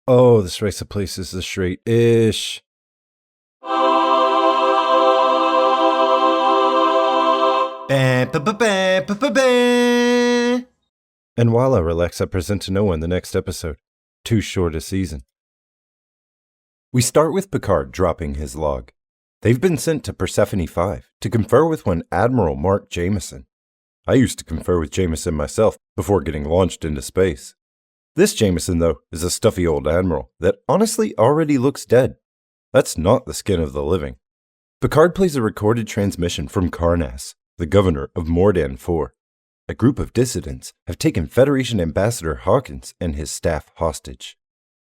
Oh, this Risa place is the straight-ish. And while I relax, I present to no one the next episode. Too short a season. We start with Picard dropping his log. They've been sent to Persephone 5 to confer with one Admiral Mark Jameson. I used to confer with Jameson myself before getting launched into space. This Jameson, though, is a stuffy old admiral that honestly already looks dead. That's not the skin of the living. Picard plays a recorded transmission from Karnas, the governor of Mordan 4. A group of dissidents have taken Federation Ambassador Hawkins and his staff hostage.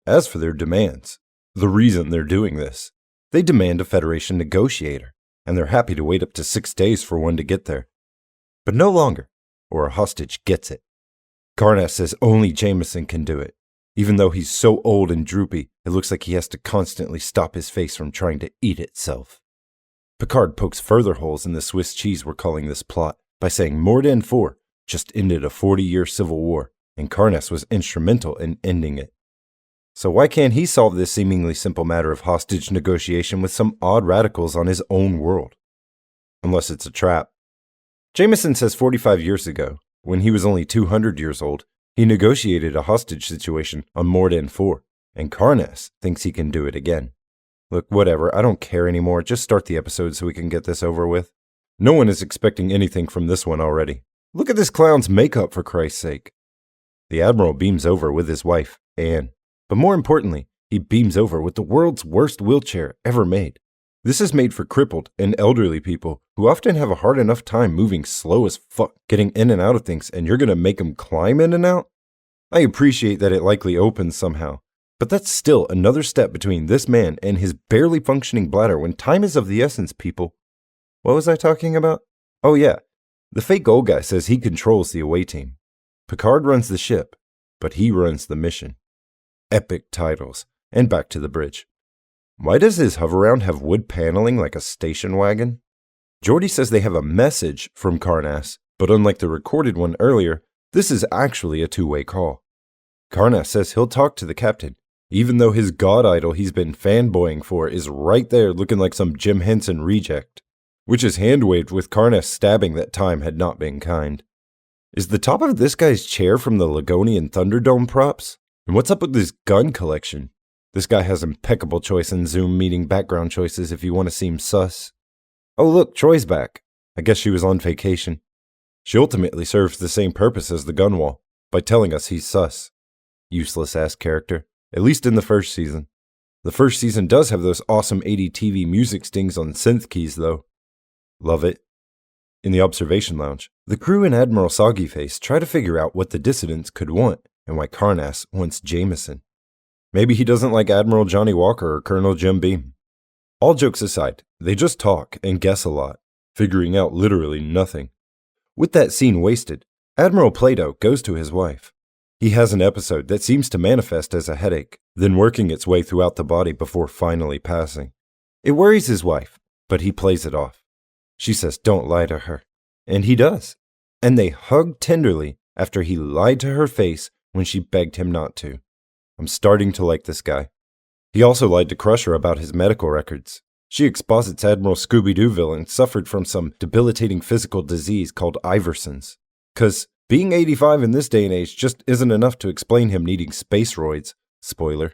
As for their demands, the reason they're doing this, they demand a Federation negotiator, and they're happy to wait up to 6 days for one to get there. But no longer, or a hostage gets it. Karnas says only Jameson can do it. Even though he's so old and droopy, it looks like he has to constantly stop his face from trying to eat itself. Picard pokes further holes in the Swiss cheese we're calling this plot by saying Mordan 4 just ended a 40-year civil war, and Karnas was instrumental in ending it. So why can't he solve this seemingly simple matter of hostage negotiation with some odd radicals on his own world? Unless it's a trap. Jameson says 45 years ago, when he was only 200 years old, he negotiated a hostage situation on Mordan 4, and Karnas thinks he can do it again. Look, whatever, I don't care anymore, just start the episode so we can get this over with. No one is expecting anything from this one already. Look at this clown's makeup, for Christ's sake. The Admiral beams over with his wife, Anne. But more importantly, he beams over with the world's worst wheelchair ever made. This is made for crippled and elderly people who often have a hard enough time moving slow as fuck, getting in and out of things, and you're gonna make them climb in and out? I appreciate that it likely opens somehow, but that's still another step between this man and his barely functioning bladder when time is of the essence, people. What was I talking about? Oh yeah. The fake old guy says he controls the away team. Picard runs the ship, but he runs the mission. Epic titles. And back to the bridge. Why does his hover-round have wood paneling like a station wagon? Geordi says they have a message from Karnas, but unlike the recorded one earlier, this is actually a two-way call. Karnas says he'll talk to the captain, even though his god idol he's been fanboying for is right there looking like some Jim Henson reject, which is hand-waved with Karnas stabbing that time had not been kind. Is the top of this guy's chair from the Ligonian Thunderdome props? And what's up with this gun collection? This guy has impeccable choice in Zoom meeting background choices if you want to seem sus. Oh look, Troy's back. I guess she was on vacation. She ultimately serves the same purpose as the Gunwale, by telling us he's sus. Useless ass character, at least in the first season. The first season does have those awesome 80 TV music stings on synth keys though. Love it. In the observation lounge, the crew and Admiral Soggyface try to figure out what the dissidents could want and why Karnas wants Jameson. Maybe he doesn't like Admiral Johnny Walker or Colonel Jim Beam. All jokes aside, they just talk and guess a lot, figuring out literally nothing. With that scene wasted, Admiral Plato goes to his wife. He has an episode that seems to manifest as a headache, then working its way throughout the body before finally passing. It worries his wife, but he plays it off. She says don't lie to her, and he does. And they hug tenderly after he lied to her face when she begged him not to. I'm starting to like this guy. He also lied to Crusher about his medical records. She exposits Admiral Scooby-Doo villain suffered from some debilitating physical disease called Iverson's. 'Cause being 85 in this day and age just isn't enough to explain him needing space roids. Spoiler.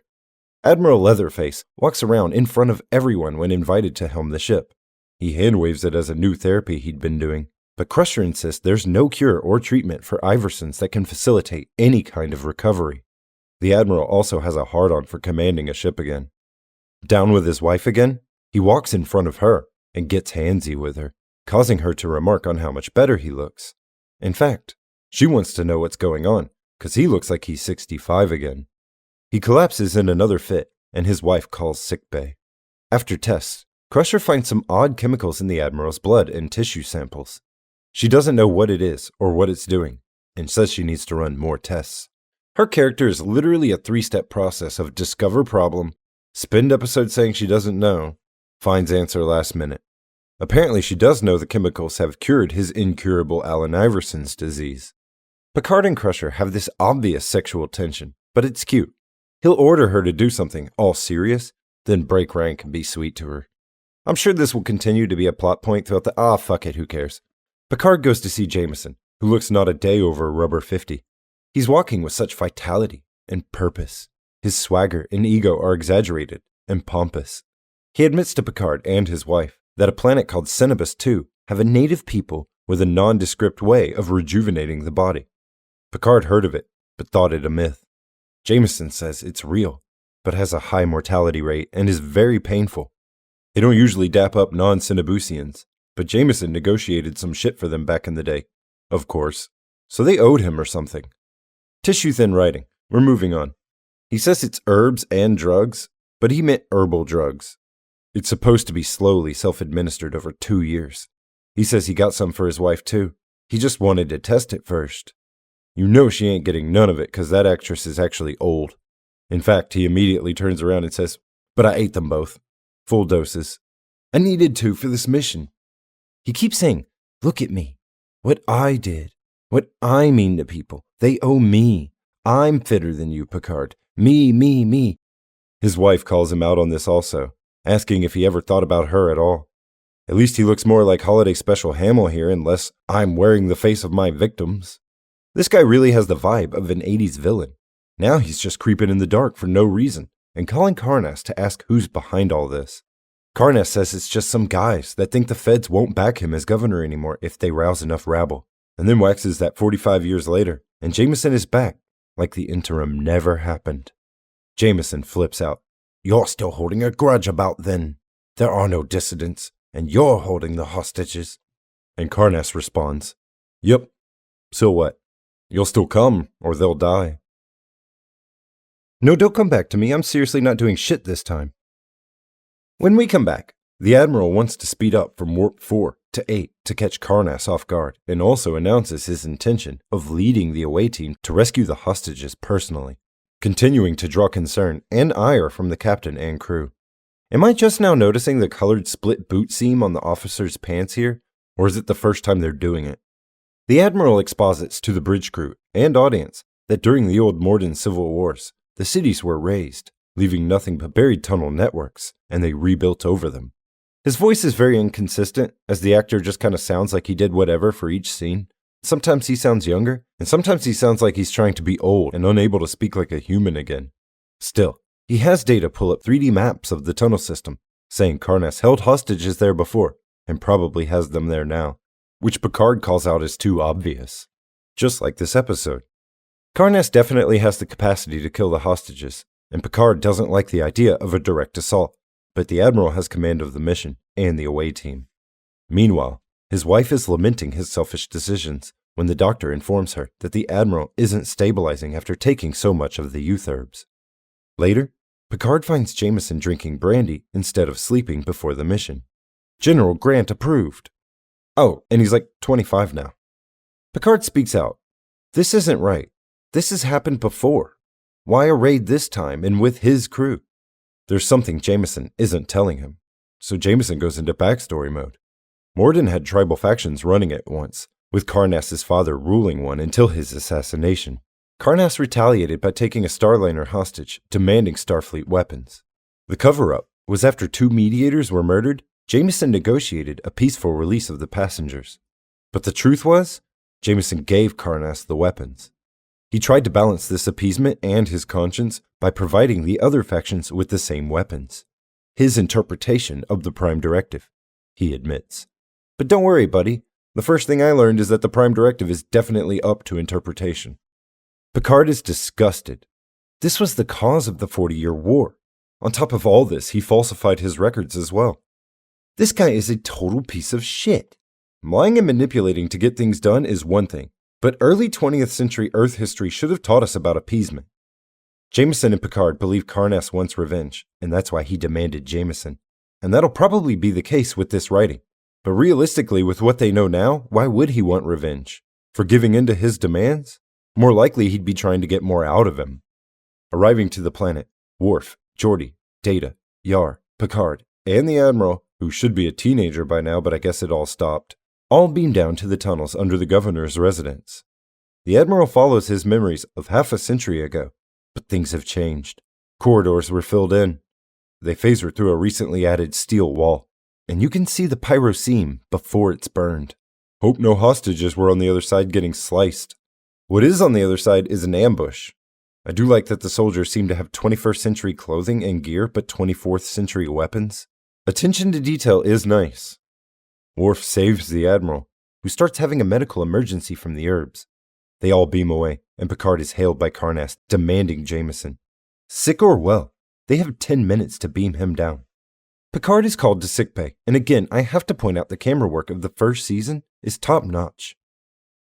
Admiral Leatherface walks around in front of everyone when invited to helm the ship. He hand-waves it as a new therapy he'd been doing, but Crusher insists there's no cure or treatment for Iverson's that can facilitate any kind of recovery. The Admiral also has a hard-on for commanding a ship again. Down with his wife again, he walks in front of her and gets handsy with her, causing her to remark on how much better he looks. In fact, she wants to know what's going on, 'cause he looks like he's 65 again. He collapses in another fit, and his wife calls sickbay. After tests, Crusher finds some odd chemicals in the Admiral's blood and tissue samples. She doesn't know what it is or what it's doing, and says she needs to run more tests. Her character is literally a 3-step process of discover problem, spend episode saying she doesn't know, finds answer last minute. Apparently she does know the chemicals have cured his incurable Allen Iverson's disease. Picard and Crusher have this obvious sexual tension, but it's cute. He'll order her to do something all serious, then break rank and be sweet to her. I'm sure this will continue to be a plot point throughout the fuck it, who cares. Picard goes to see Jameson, who looks not a day over a rubber 50. He's walking with such vitality and purpose. His swagger and ego are exaggerated and pompous. He admits to Picard and his wife that a planet called Cenobus II have a native people with a nondescript way of rejuvenating the body. Picard heard of it, but thought it a myth. Jameson says it's real, but has a high mortality rate and is very painful. They don't usually dap up non-Cenobusians, but Jameson negotiated some shit for them back in the day, of course, so they owed him or something. Tissue-thin writing. We're moving on. He says it's herbs and drugs, but he meant herbal drugs. It's supposed to be slowly self-administered over 2 years. He says he got some for his wife too. He just wanted to test it first. You know she ain't getting none of it because that actress is actually old. In fact, he immediately turns around and says, "But I ate them both. Full doses. I needed to for this mission." He keeps saying, "Look at me. What I did. What I mean to people. They owe me. I'm fitter than you, Picard. Me. His wife calls him out on this also, asking if he ever thought about her at all. At least he looks more like Holiday Special Hamill here and less I'm wearing the face of my victims. This guy really has the vibe of an 80s villain. Now he's just creeping in the dark for no reason and calling Karnas to ask who's behind all this. Karnas says it's just some guys that think the feds won't back him as governor anymore if they rouse enough rabble, and then waxes that 45 years later, and Jameson is back, like the interim never happened. Jameson flips out. "You're still holding a grudge about then. There are no dissidents, and you're holding the hostages." And Karnas responds, "Yep. So what? You'll still come, or they'll die." No, don't come back to me. I'm seriously not doing shit this time. When we come back, the Admiral wants to speed up from Warp 4 to 8 to catch Karnas off guard, and also announces his intention of leading the away team to rescue the hostages personally, continuing to draw concern and ire from the captain and crew. Am I just now noticing the colored split boot seam on the officer's pants here, or is it the first time they're doing it? The Admiral exposits to the bridge crew and audience that during the old Morden Civil Wars, the cities were razed, leaving nothing but buried tunnel networks, and they rebuilt over them. His voice is very inconsistent, as the actor just kind of sounds like he did whatever for each scene. Sometimes he sounds younger, and sometimes he sounds like he's trying to be old and unable to speak like a human again. Still, he has Data pull up 3D maps of the tunnel system, saying Karnas held hostages there before, and probably has them there now, which Picard calls out as too obvious. Just like this episode. Karnas definitely has the capacity to kill the hostages, and Picard doesn't like the idea of a direct assault, but the Admiral has command of the mission and the away team. Meanwhile, his wife is lamenting his selfish decisions when the doctor informs her that the Admiral isn't stabilizing after taking so much of the youth herbs. Later, Picard finds Jameson drinking brandy instead of sleeping before the mission. General Grant approved. Oh, and he's like 25 now. Picard speaks out. This isn't right. This has happened before. Why a raid this time and with his crew? There's something Jameson isn't telling him, so Jameson goes into backstory mode. Morden had tribal factions running it once, with Karnas' father ruling one until his assassination. Karnas retaliated by taking a Starliner hostage, demanding Starfleet weapons. The cover-up was after 2 mediators were murdered, Jameson negotiated a peaceful release of the passengers. But the truth was, Jameson gave Karnas the weapons. He tried to balance this appeasement and his conscience by providing the other factions with the same weapons. His interpretation of the Prime Directive, he admits. But don't worry, buddy. The first thing I learned is that the Prime Directive is definitely up to interpretation. Picard is disgusted. This was the cause of the 40-year war. On top of all this, he falsified his records as well. This guy is a total piece of shit. Lying and manipulating to get things done is one thing, but early 20th century Earth history should have taught us about appeasement. Jameson and Picard believe Karnas wants revenge, and that's why he demanded Jameson. And that'll probably be the case with this writing. But realistically, with what they know now, why would he want revenge? For giving in to his demands? More likely he'd be trying to get more out of him. Arriving to the planet, Worf, Geordi, Data, Yar, Picard, and the Admiral, who should be a teenager by now but I guess it all stopped, all beam down to the tunnels under the governor's residence. The Admiral follows his memories of half a century ago, but things have changed. Corridors were filled in. They phasered through a recently added steel wall, and you can see the pyro seam before it's burned. Hope no hostages were on the other side getting sliced. What is on the other side is an ambush. I do like that the soldiers seem to have 21st century clothing and gear, but 24th century weapons. Attention to detail is nice. Worf saves the Admiral, who starts having a medical emergency from the herbs. They all beam away, and Picard is hailed by Karnas, demanding Jameson. Sick or well, they have 10 minutes to beam him down. Picard is called to sickbay, and again, I have to point out the camera work of the first season is top-notch.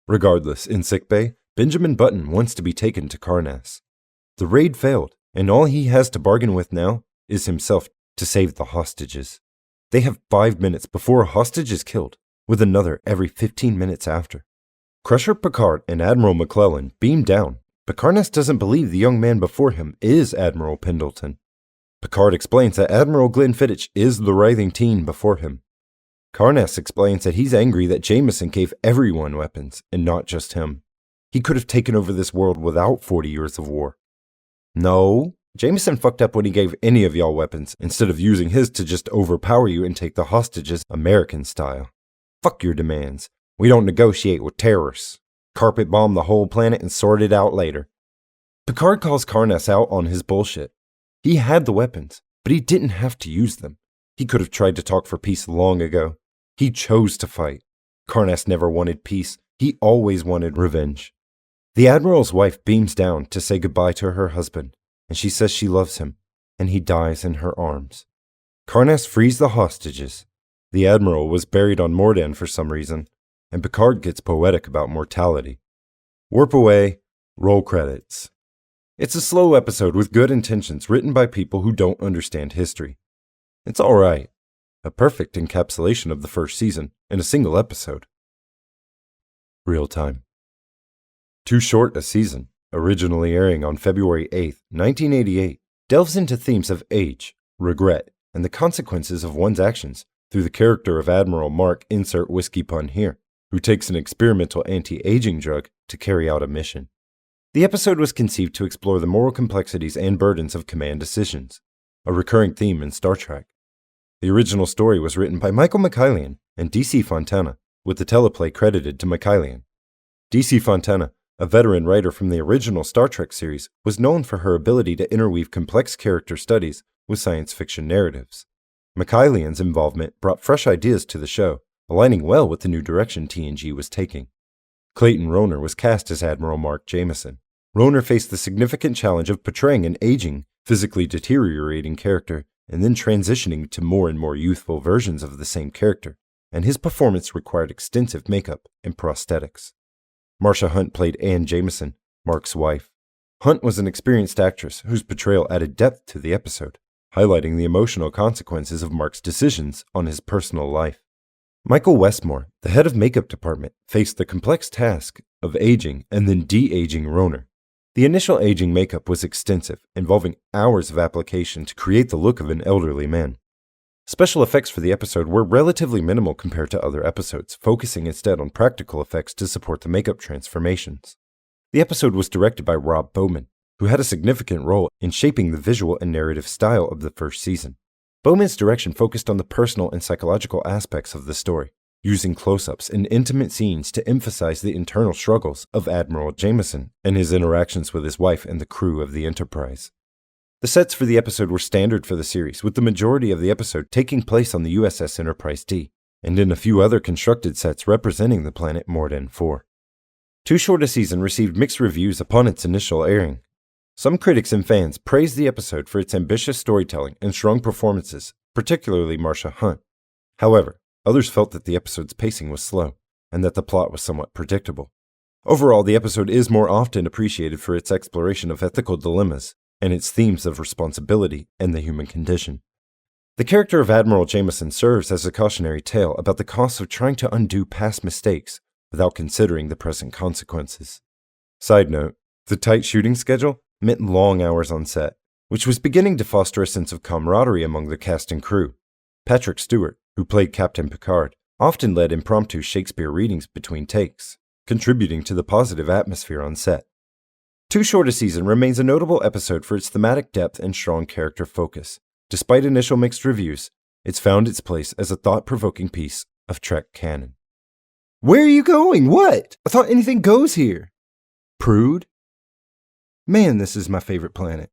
Regardless, in sickbay, Benjamin Button wants to be taken to Karnas. The raid failed, and all he has to bargain with now is himself to save the hostages. They have 5 minutes before a hostage is killed, with another every 15 minutes after. Crusher Picard and Admiral McClellan beam down, but Karnas doesn't believe the young man before him is Admiral Pendleton. Picard explains that Admiral Glenfiddich is the writhing teen before him. Karnas explains that he's angry that Jameson gave everyone weapons, and not just him. He could have taken over this world without 40 years of war. No, Jameson fucked up when he gave any of y'all weapons, instead of using his to just overpower you and take the hostages American style. Fuck your demands. We don't negotiate with terrorists. Carpet bomb the whole planet and sort it out later. Picard calls Karnas out on his bullshit. He had the weapons, but he didn't have to use them. He could have tried to talk for peace long ago. He chose to fight. Karnas never wanted peace. He always wanted revenge. The Admiral's wife beams down to say goodbye to her husband, and she says she loves him, and he dies in her arms. Karnas frees the hostages. The Admiral was buried on Mordan for some reason, and Picard gets poetic about mortality. Warp away, roll credits. It's a slow episode with good intentions written by people who don't understand history. It's alright. A perfect encapsulation of the first season in a single episode. Real time. Too Short a Season, originally airing on February 8, 1988, delves into themes of age, regret, and the consequences of one's actions through the character of Admiral Mark insert whiskey pun here, who takes an experimental anti-aging drug to carry out a mission. The episode was conceived to explore the moral complexities and burdens of command decisions, a recurring theme in Star Trek. The original story was written by Michael McKillian and D.C. Fontana, with the teleplay credited to McKillian. D.C. Fontana, a veteran writer from the original Star Trek series, was known for her ability to interweave complex character studies with science fiction narratives. McKillian's involvement brought fresh ideas to the show, aligning well with the new direction TNG was taking. Clayton Rohner was cast as Admiral Mark Jameson. Rohner faced the significant challenge of portraying an aging, physically deteriorating character and then transitioning to more and more youthful versions of the same character, and his performance required extensive makeup and prosthetics. Marsha Hunt played Anne Jameson, Mark's wife. Hunt was an experienced actress whose portrayal added depth to the episode, highlighting the emotional consequences of Mark's decisions on his personal life. Michael Westmore, the head of makeup department, faced the complex task of aging and then de-aging Rohner. The initial aging makeup was extensive, involving hours of application to create the look of an elderly man. Special effects for the episode were relatively minimal compared to other episodes, focusing instead on practical effects to support the makeup transformations. The episode was directed by Rob Bowman, who had a significant role in shaping the visual and narrative style of the first season. Bowman's direction focused on the personal and psychological aspects of the story, using close-ups and intimate scenes to emphasize the internal struggles of Admiral Jameson and his interactions with his wife and the crew of the Enterprise. The sets for the episode were standard for the series, with the majority of the episode taking place on the USS Enterprise D, and in a few other constructed sets representing the planet Mordan 4. Too Short a Season received mixed reviews upon its initial airing. Some critics and fans praised the episode for its ambitious storytelling and strong performances, particularly Marsha Hunt. However, others felt that the episode's pacing was slow, and that the plot was somewhat predictable. Overall, the episode is more often appreciated for its exploration of ethical dilemmas, and its themes of responsibility and the human condition. The character of Admiral Jameson serves as a cautionary tale about the costs of trying to undo past mistakes without considering the present consequences. Side note, the tight shooting schedule meant long hours on set, which was beginning to foster a sense of camaraderie among the cast and crew. Patrick Stewart, who played Captain Picard, often led impromptu Shakespeare readings between takes, contributing to the positive atmosphere on set. Too Short a Season remains a notable episode for its thematic depth and strong character focus. Despite initial mixed reviews, it's found its place as a thought-provoking piece of Trek canon. Where are you going? What? I thought anything goes here. Prude? Man, this is my favorite planet.